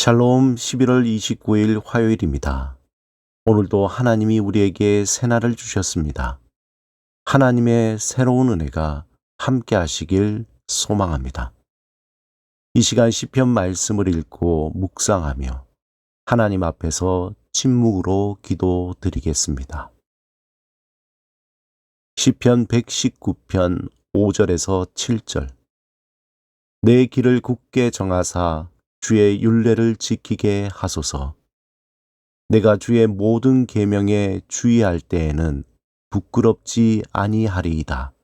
샬롬 11월 29일 화요일입니다. 오늘도 하나님이 우리에게 새날을 주셨습니다. 하나님의 새로운 은혜가 함께 하시길 소망합니다. 이 시간 시편 말씀을 읽고 묵상하며 하나님 앞에서 침묵으로 기도드리겠습니다. 시편 119편 5절에서 7절. 내 길을 굳게 정하사 주의 율례를 지키게 하소서. 내가 주의 모든 계명에 주의할 때에는 부끄럽지 아니하리이다.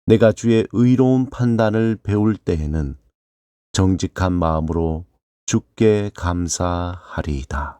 내가 주의 의로운 판단을 배울 때에는 정직한 마음으로 주께 감사하리이다.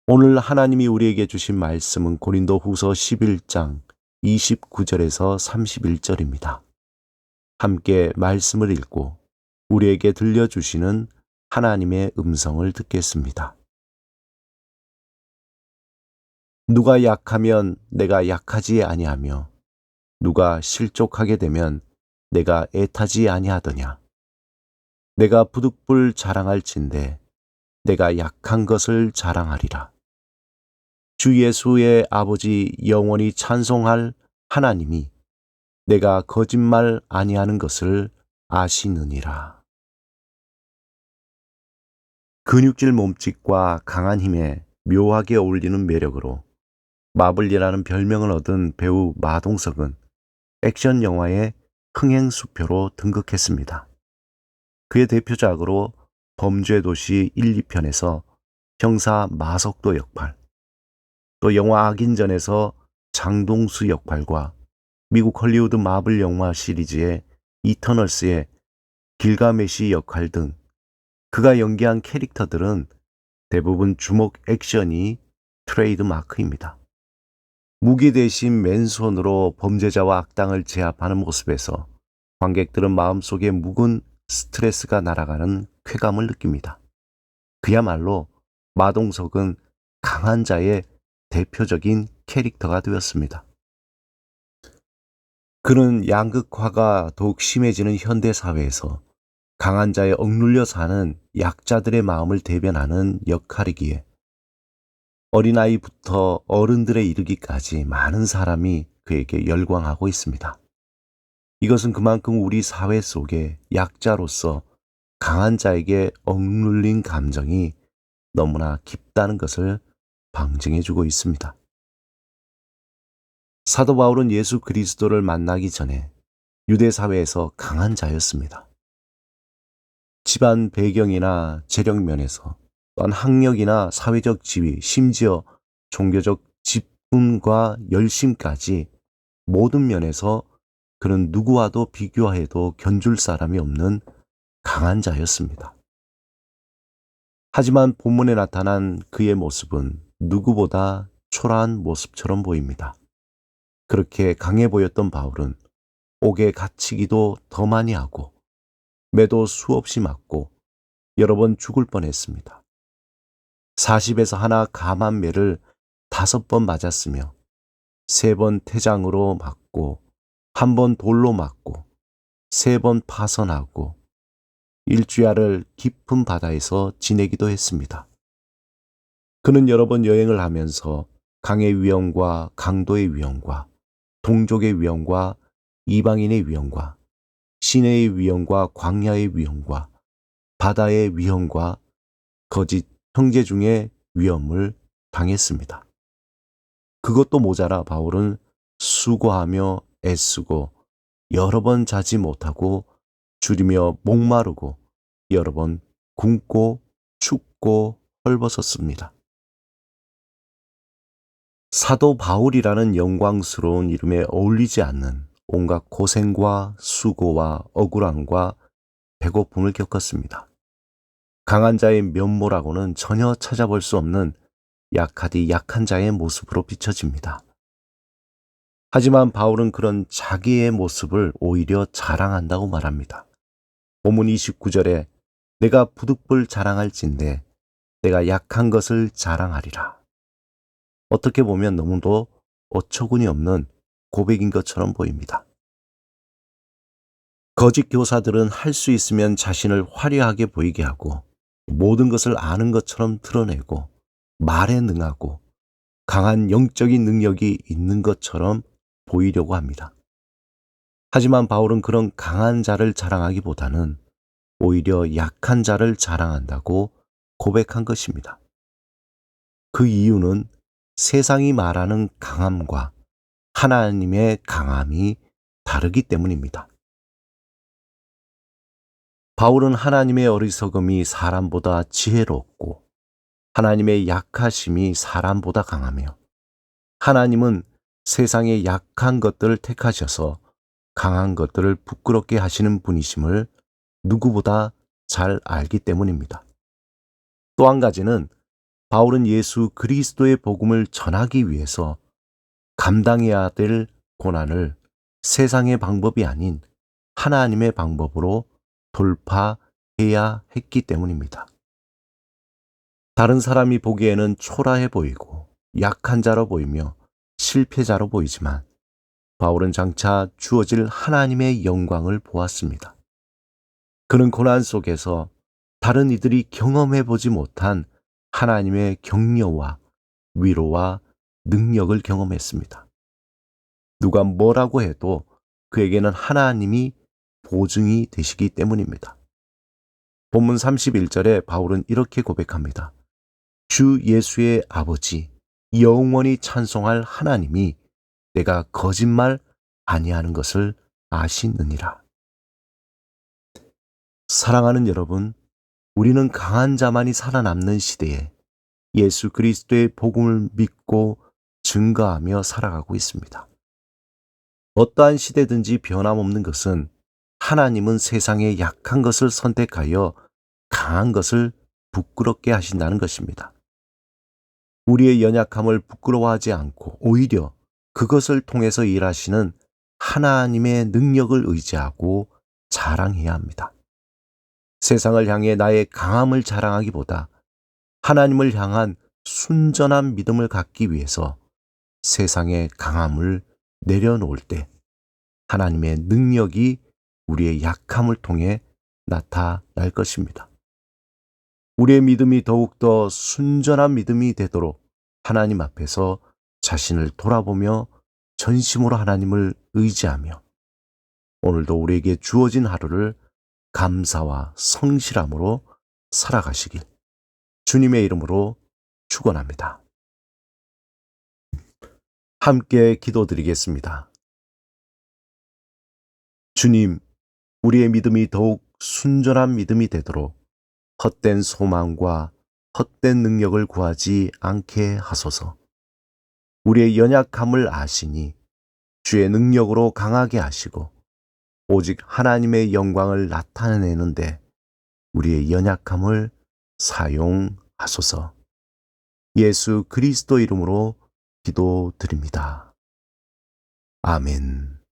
오늘 하나님이 우리에게 주신 말씀은 고린도후서 11장 29절에서 31절입니다. 함께 말씀을 읽고 우리에게 들려주시는 하나님의 음성을 듣겠습니다. 누가 약하면 내가 약하지 아니하며 누가 실족하게 되면 내가 애타지 아니하더냐. 내가 부득불 자랑할진대 내가 약한 것을 자랑하리라. 주 예수의 아버지 영원히 찬송할 하나님이 내가 거짓말 아니하는 것을 아시느니라. 근육질 몸짓과 강한 힘에 묘하게 어울리는 매력으로 마블리라는 별명을 얻은 배우 마동석은 액션 영화의 흥행수표로 등극했습니다. 그의 대표작으로 범죄도시 1, 2편에서 형사 마석도 역할, 또 영화 악인전에서 장동수 역할과 미국 헐리우드 마블 영화 시리즈의 이터널스의 길가메시 역할 등 그가 연기한 캐릭터들은 대부분 주먹 액션이 트레이드 마크입니다. 무기 대신 맨손으로 범죄자와 악당을 제압하는 모습에서 관객들은 마음속에 묵은 스트레스가 날아가는 쾌감을 느낍니다. 그야말로 마동석은 강한 자의 대표적인 캐릭터가 되었습니다. 그는 양극화가 더욱 심해지는 현대사회에서 강한 자에 억눌려 사는 약자들의 마음을 대변하는 역할이기에 어린아이부터 어른들에 이르기까지 많은 사람이 그에게 열광하고 있습니다. 이것은 그만큼 우리 사회 속에 약자로서 강한 자에게 억눌린 감정이 너무나 깊다는 것을 방증해주고 있습니다. 사도 바울은 예수 그리스도를 만나기 전에 유대 사회에서 강한 자였습니다. 집안 배경이나 재력 면에서 또한 학력이나 사회적 지위, 심지어 종교적 직분과 열심까지 모든 면에서 그는 누구와도 비교해도 견줄 사람이 없는 강한 자였습니다. 하지만 본문에 나타난 그의 모습은 누구보다 초라한 모습처럼 보입니다. 그렇게 강해 보였던 바울은 옥에 갇히기도 더 많이 하고 매도 수없이 맞고 여러 번 죽을 뻔했습니다. 40에서 하나 감한 매를 5번 맞았으며 3번 태장으로 맞고 1번 돌로 맞고 3번 파선하고 일주야를 깊은 바다에서 지내기도 했습니다. 그는 여러 번 여행을 하면서 강의 위험과 강도의 위험과 동족의 위험과 이방인의 위험과 시내의 위험과 광야의 위험과 바다의 위험과 거짓 형제 중의 위험을 당했습니다. 그것도 모자라 바울은 수고하며 애쓰고 여러 번 자지 못하고 줄이며 목마르고 여러 번 굶고 춥고 헐벗었습니다. 사도 바울이라는 영광스러운 이름에 어울리지 않는 온갖 고생과 수고와 억울함과 배고픔을 겪었습니다. 강한 자의 면모라고는 전혀 찾아볼 수 없는 약하디 약한 자의 모습으로 비춰집니다. 하지만 바울은 그런 자기의 모습을 오히려 자랑한다고 말합니다. 본문 29절에 내가 부득불 자랑할진대 내가 약한 것을 자랑하리라. 어떻게 보면 너무도 어처구니 없는 고백인 것처럼 보입니다. 거짓 교사들은 할 수 있으면 자신을 화려하게 보이게 하고 모든 것을 아는 것처럼 드러내고 말에 능하고 강한 영적인 능력이 있는 것처럼 보이려고 합니다. 하지만 바울은 그런 강한 자를 자랑하기보다는 오히려 약한 자를 자랑한다고 고백한 것입니다. 그 이유는 세상이 말하는 강함과 하나님의 강함이 다르기 때문입니다. 바울은 하나님의 어리석음이 사람보다 지혜롭고 하나님의 약하심이 사람보다 강하며 하나님은 세상의 약한 것들을 택하셔서 강한 것들을 부끄럽게 하시는 분이심을 누구보다 잘 알기 때문입니다. 또 한 가지는 바울은 예수 그리스도의 복음을 전하기 위해서 감당해야 될 고난을 세상의 방법이 아닌 하나님의 방법으로 돌파해야 했기 때문입니다. 다른 사람이 보기에는 초라해 보이고 약한 자로 보이며 실패자로 보이지만 바울은 장차 주어질 하나님의 영광을 보았습니다. 그는 고난 속에서 다른 이들이 경험해 보지 못한 하나님의 격려와 위로와 능력을 경험했습니다. 누가 뭐라고 해도 그에게는 하나님이 보증이 되시기 때문입니다. 본문 31절에 바울은 이렇게 고백합니다. 주 예수의 아버지 영원히 찬송할 하나님이 내가 거짓말 아니하는 것을 아시느니라. 사랑하는 여러분, 우리는 강한 자만이 살아남는 시대에 예수 그리스도의 복음을 믿고 증거하며 살아가고 있습니다. 어떠한 시대든지 변함없는 것은 하나님은 세상의 약한 것을 선택하여 강한 것을 부끄럽게 하신다는 것입니다. 우리의 연약함을 부끄러워하지 않고 오히려 그것을 통해서 일하시는 하나님의 능력을 의지하고 자랑해야 합니다. 세상을 향해 나의 강함을 자랑하기보다 하나님을 향한 순전한 믿음을 갖기 위해서 세상의 강함을 내려놓을 때 하나님의 능력이 우리의 약함을 통해 나타날 것입니다. 우리의 믿음이 더욱더 순전한 믿음이 되도록 하나님 앞에서 자신을 돌아보며 전심으로 하나님을 의지하며 오늘도 우리에게 주어진 하루를 감사와 성실함으로 살아가시길 주님의 이름으로 축원합니다. 함께 기도드리겠습니다. 주님, 우리의 믿음이 더욱 순전한 믿음이 되도록 헛된 소망과 헛된 능력을 구하지 않게 하소서. 우리의 연약함을 아시니 주의 능력으로 강하게 하시고 오직 하나님의 영광을 나타내는데 우리의 연약함을 사용하소서. 예수 그리스도 이름으로 기도드립니다. 아멘.